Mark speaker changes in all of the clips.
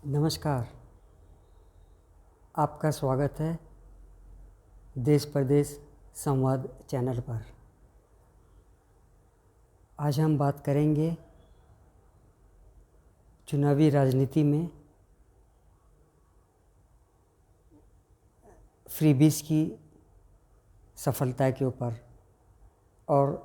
Speaker 1: नमस्कार। आपका स्वागत है देश प्रदेश संवाद चैनल पर। आज हम बात करेंगे चुनावी राजनीति में फ्रीबीज की सफलता के ऊपर और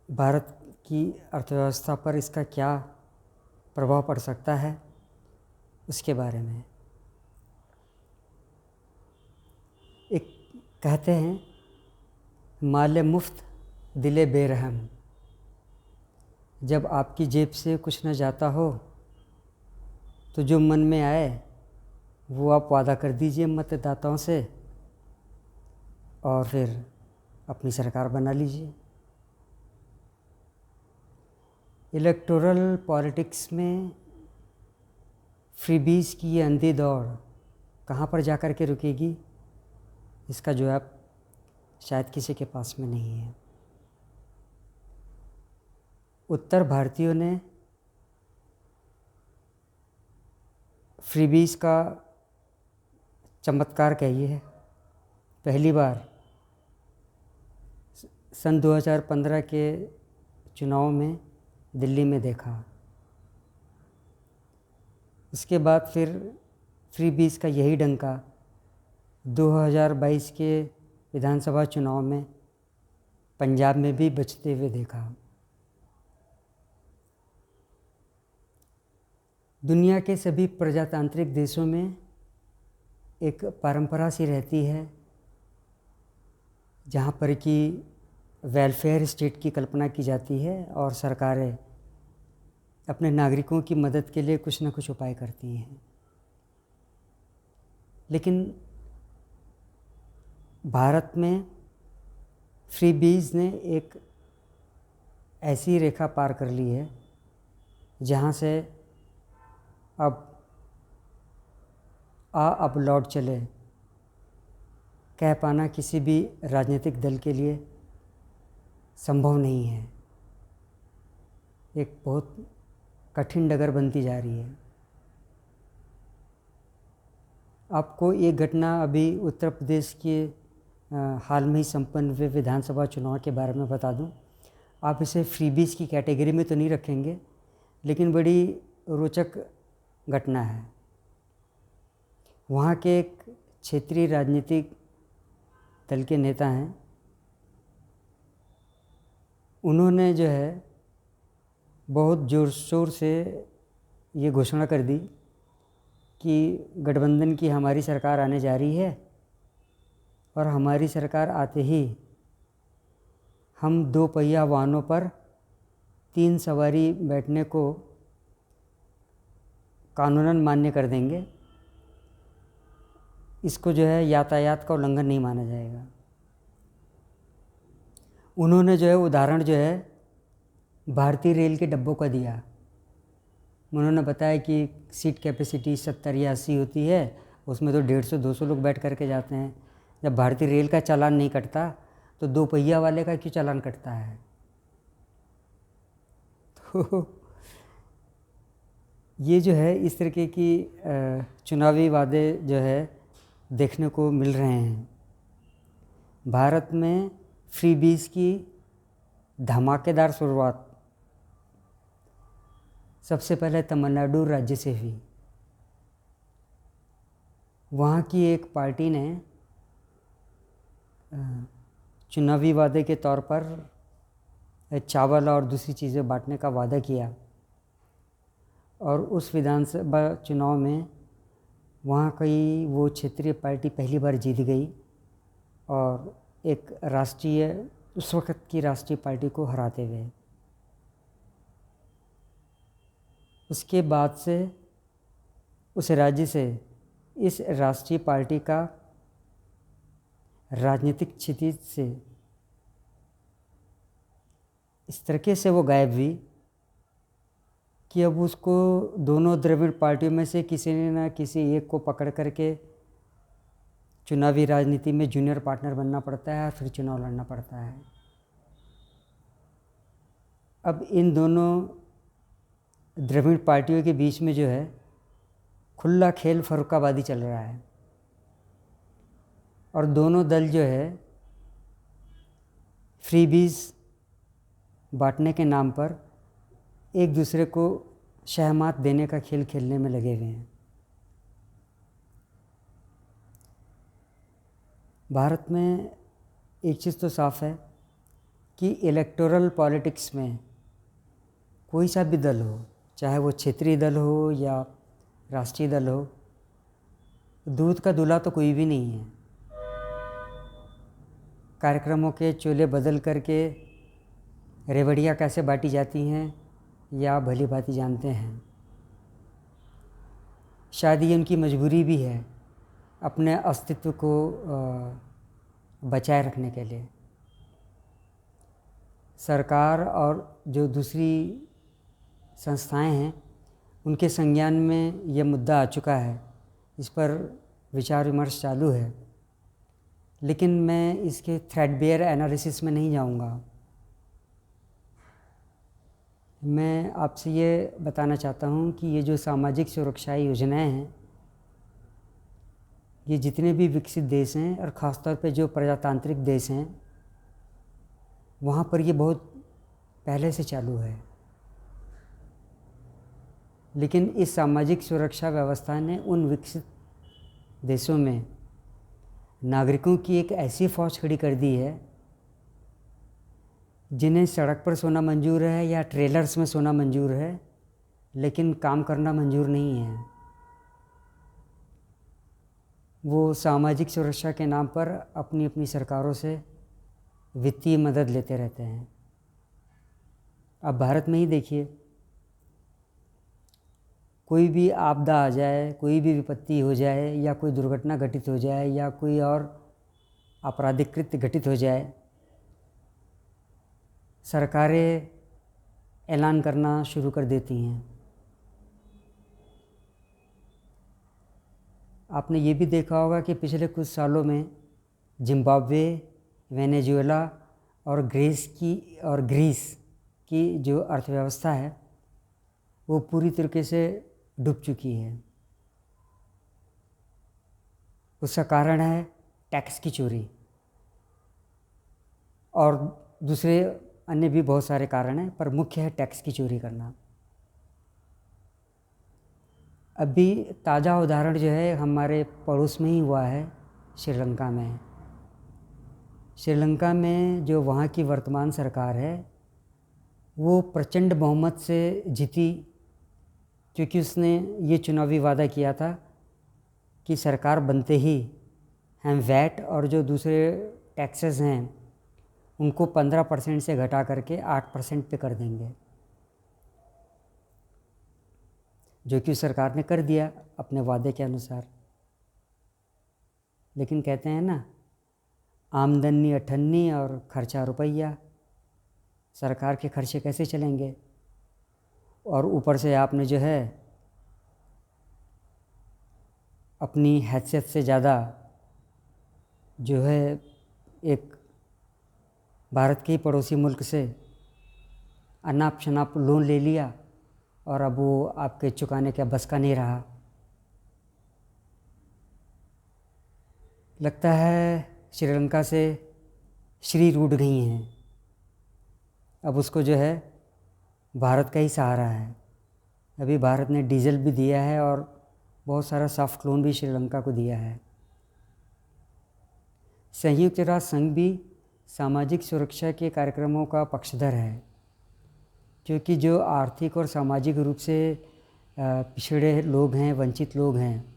Speaker 1: भारत की अर्थव्यवस्था पर इसका क्या प्रभाव पड़ सकता है उसके बारे में। एक कहते हैं माले मुफ्त दिले बेरहम। जब आपकी जेब से कुछ न जाता हो तो जो मन में आए वो आप वादा कर दीजिए मतदाताओं से और फिर अपनी सरकार बना लीजिए। इलेक्टोरल पॉलिटिक्स में फ्रीबीज की ये अंधी दौड़ कहाँ पर जा कर के रुकेगी, इसका जवाब शायद किसी के पास में नहीं है। उत्तर भारतीयों ने फ्रीबीज का चमत्कार कहिए है पहली बार सन 2015 के चुनाव में दिल्ली में देखा। उसके बाद फिर फ्रीबीज का यही डंका 2022 के विधानसभा चुनाव में पंजाब में भी बजते हुए देखा। दुनिया के सभी प्रजातांत्रिक देशों में एक परंपरा सी रहती है जहाँ पर कि वेलफेयर स्टेट की कल्पना की जाती है और सरकारें अपने नागरिकों की मदद के लिए कुछ न कुछ उपाय करती हैं। लेकिन भारत में फ्रीबीज ने एक ऐसी रेखा पार कर ली है जहाँ से अब लौट चले कह पाना किसी भी राजनीतिक दल के लिए संभव नहीं है। एक बहुत कठिन डगर बनती जा रही है। आपको एक घटना अभी उत्तर प्रदेश के हाल में ही संपन्न हुए विधानसभा चुनाव के बारे में बता दूं। आप इसे फ्रीबीज की कैटेगरी में तो नहीं रखेंगे, लेकिन बड़ी रोचक घटना है। वहाँ के एक क्षेत्रीय राजनीतिक दल के नेता हैं, उन्होंने जो है बहुत ज़ोर शोर से ये घोषणा कर दी कि गठबंधन की हमारी सरकार आने जा रही है और हमारी सरकार आते ही हम 2 पहिया वाहनों पर 3 सवारी बैठने को कानूनन मान्य कर देंगे। इसको जो है यातायात का उल्लंघन नहीं माना जाएगा। उन्होंने जो है उदाहरण जो है भारतीय रेल के डब्बों का दिया। उन्होंने बताया कि सीट कैपेसिटी 70 या 80 होती है, उसमें तो 150-200 लोग बैठ करके जाते हैं। जब भारतीय रेल का चालान नहीं कटता तो 2 पहिया वाले का क्यों चालान कटता है? तो ये जो है इस तरीके की चुनावी वादे जो है देखने को मिल रहे हैं। भारत में फ्रीबीज की धमाकेदार शुरुआत सबसे पहले तमिलनाडु राज्य से हुई। वहाँ की एक पार्टी ने चुनावी वादे के तौर पर चावल और दूसरी चीज़ें बांटने का वादा किया और उस विधानसभा चुनाव में वहाँ कई वो क्षेत्रीय पार्टी पहली बार जीत गई और एक राष्ट्रीय उस वक़्त की राष्ट्रीय पार्टी को हराते हुए। उसके बाद से उस राज्य से इस राष्ट्रीय पार्टी का राजनीतिक क्षितिज से इस तरीके से वो गायब हुई कि अब उसको दोनों द्रविड़ पार्टियों में से किसी न किसी एक को पकड़ करके चुनावी राजनीति में जूनियर पार्टनर बनना पड़ता है, फिर चुनाव लड़ना पड़ता है। अब इन दोनों द्रविड़ पार्टियों के बीच में जो है खुला खेल फर्रुखाबादी चल रहा है और दोनों दल जो है फ्रीबीज बांटने के नाम पर एक दूसरे को शहमात देने का खेल खेलने में लगे हुए हैं। भारत में एक चीज़ तो साफ है कि इलेक्टोरल पॉलिटिक्स में कोई सा भी दल हो, चाहे वो क्षेत्रीय दल हो या राष्ट्रीय दल हो, दूध का दूल्हा तो कोई भी नहीं है। कार्यक्रमों के चोले बदल करके रेवड़ियाँ कैसे बांटी जाती हैं या भली भांति जानते हैं। शायद ये उनकी मजबूरी भी है अपने अस्तित्व को बचाए रखने के लिए। सरकार और जो दूसरी संस्थाएं हैं उनके संज्ञान में यह मुद्दा आ चुका है, इस पर विचार विमर्श चालू है, लेकिन मैं इसके थ्रेडबेयर एनालिसिस में नहीं जाऊंगा। मैं आपसे ये बताना चाहता हूँ कि ये जो सामाजिक सुरक्षा योजनाएं हैं, ये जितने भी विकसित देश हैं और ख़ासतौर पे जो प्रजातांत्रिक देश हैं वहाँ पर ये बहुत पहले से चालू है। लेकिन इस सामाजिक सुरक्षा व्यवस्था ने उन विकसित देशों में नागरिकों की एक ऐसी फ़ौज खड़ी कर दी है जिन्हें सड़क पर सोना मंजूर है या ट्रेलर्स में सोना मंजूर है, लेकिन काम करना मंजूर नहीं है। वो सामाजिक सुरक्षा के नाम पर अपनी अपनी सरकारों से वित्तीय मदद लेते रहते हैं। अब भारत में ही देखिए, कोई भी आपदा आ जाए, कोई भी विपत्ति हो जाए या कोई दुर्घटना घटित हो जाए या कोई और आपराधिक कृत्य घटित हो जाए, सरकारें ऐलान करना शुरू कर देती हैं। आपने ये भी देखा होगा कि पिछले कुछ सालों में जिम्बाब्वे, वेनेजुएला और ग्रीस की जो अर्थव्यवस्था है वो पूरी तरीके से डूब चुकी है। उसका कारण है टैक्स की चोरी और दूसरे अन्य भी बहुत सारे कारण हैं, पर मुख्य है टैक्स की चोरी करना। अभी ताज़ा उदाहरण जो है हमारे पड़ोस में ही हुआ है, श्रीलंका में। श्रीलंका में जो वहाँ की वर्तमान सरकार है वो प्रचंड बहुमत से जीती, क्योंकि उसने ये चुनावी वादा किया था कि सरकार बनते ही हम वैट और जो दूसरे टैक्सेस हैं उनको 15% से घटा करके 8% पे कर देंगे, जो कि सरकार ने कर दिया अपने वादे के अनुसार। लेकिन कहते हैं ना, आमदनी अठन्नी और खर्चा रुपया। सरकार के खर्चे कैसे चलेंगे? और ऊपर से आपने जो है अपनी हैसियत से ज़्यादा जो है एक भारत के पड़ोसी मुल्क से अनाप शनाप लोन ले लिया और अब वो आपके चुकाने का बस का नहीं रहा। लगता है श्रीलंका से श्री रूठ गई हैं। अब उसको जो है भारत का ही सहारा है। अभी भारत ने डीजल भी दिया है और बहुत सारा सॉफ्ट लोन भी श्रीलंका को दिया है। संयुक्त राष्ट्र संघ भी सामाजिक सुरक्षा के कार्यक्रमों का पक्षधर है, क्योंकि जो आर्थिक और सामाजिक रूप से पिछड़े लोग हैं, वंचित लोग हैं,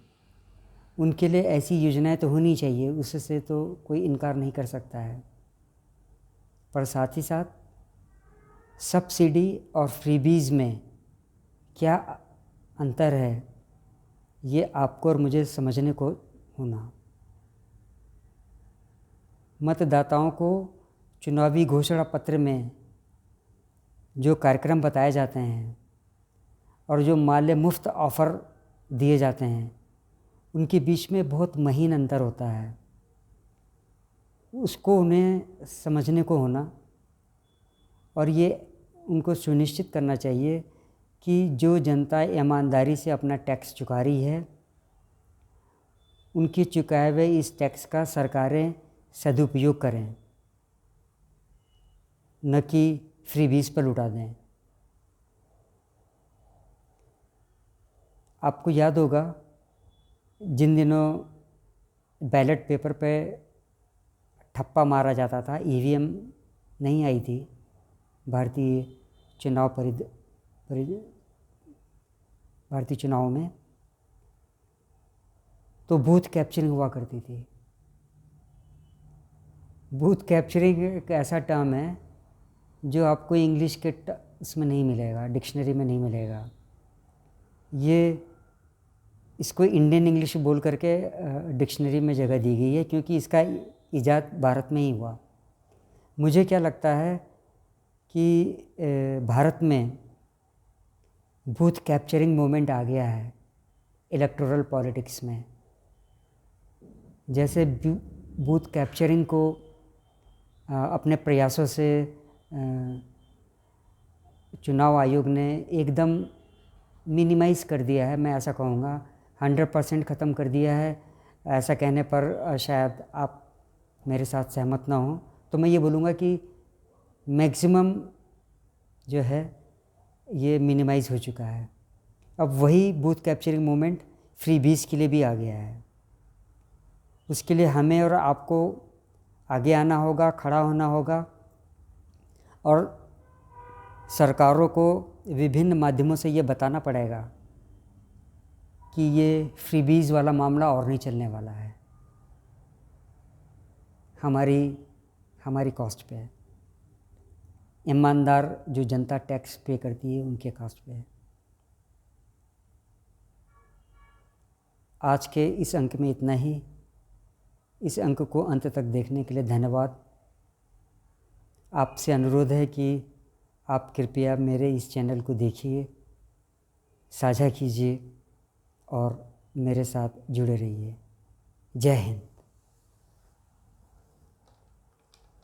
Speaker 1: उनके लिए ऐसी योजनाएं तो होनी चाहिए, उससे तो कोई इनकार नहीं कर सकता है। पर साथ ही साथ सब्सिडी और फ्रीबीज़ में क्या अंतर है, ये आपको और मुझे समझने को होना। मतदाताओं को चुनावी घोषणा पत्र में जो कार्यक्रम बताए जाते हैं और जो माल्य मुफ्त ऑफ़र दिए जाते हैं, उनके बीच में बहुत महीन अंतर होता है। उसको उन्हें समझने को होना और ये उनको सुनिश्चित करना चाहिए कि जो जनता ईमानदारी से अपना टैक्स चुका रही है उनके चुकाए हुए इस टैक्स का सरकारें सदुपयोग करें, न कि फ्रीबीज पर लुटा दें। आपको याद होगा जिन दिनों बैलेट पेपर पे ठप्पा मारा जाता था, ईवीएम नहीं आई थी भारतीय चुनाव में, तो बूथ कैप्चरिंग हुआ करती थी। बूथ कैप्चरिंग एक ऐसा टर्म है जो आपको इंग्लिश के इसमें नहीं मिलेगा, डिक्शनरी में नहीं मिलेगा। ये इसको इंडियन इंग्लिश बोल करके डिक्शनरी में जगह दी गई है, क्योंकि इसका इजाद भारत में ही हुआ। मुझे क्या लगता है कि भारत में बूथ कैप्चरिंग मूवमेंट आ गया है इलेक्टोरल पॉलिटिक्स में। जैसे बूथ कैप्चरिंग को अपने प्रयासों से चुनाव आयोग ने एकदम मिनिमाइज़ कर दिया है, मैं ऐसा कहूँगा 100% ख़त्म कर दिया है। ऐसा कहने पर शायद आप मेरे साथ सहमत ना हो, तो मैं ये बोलूँगा कि मैक्सिमम जो है ये मिनिमाइज़ हो चुका है। अब वही बूथ कैप्चरिंग मूवमेंट फ्रीबीज के लिए भी आ गया है। उसके लिए हमें और आपको आगे आना होगा, खड़ा होना होगा, और सरकारों को विभिन्न माध्यमों से ये बताना पड़ेगा कि ये फ्रीबीज वाला मामला और नहीं चलने वाला है, हमारी कॉस्ट पे है। ईमानदार जो जनता टैक्स पे करती है उनके कॉस्ट पे है। आज के इस अंक में इतना ही। इस अंक को अंत तक देखने के लिए धन्यवाद। आपसे अनुरोध है कि आप कृपया मेरे इस चैनल को देखिए, साझा कीजिए और मेरे साथ जुड़े रहिए। जय हिंद।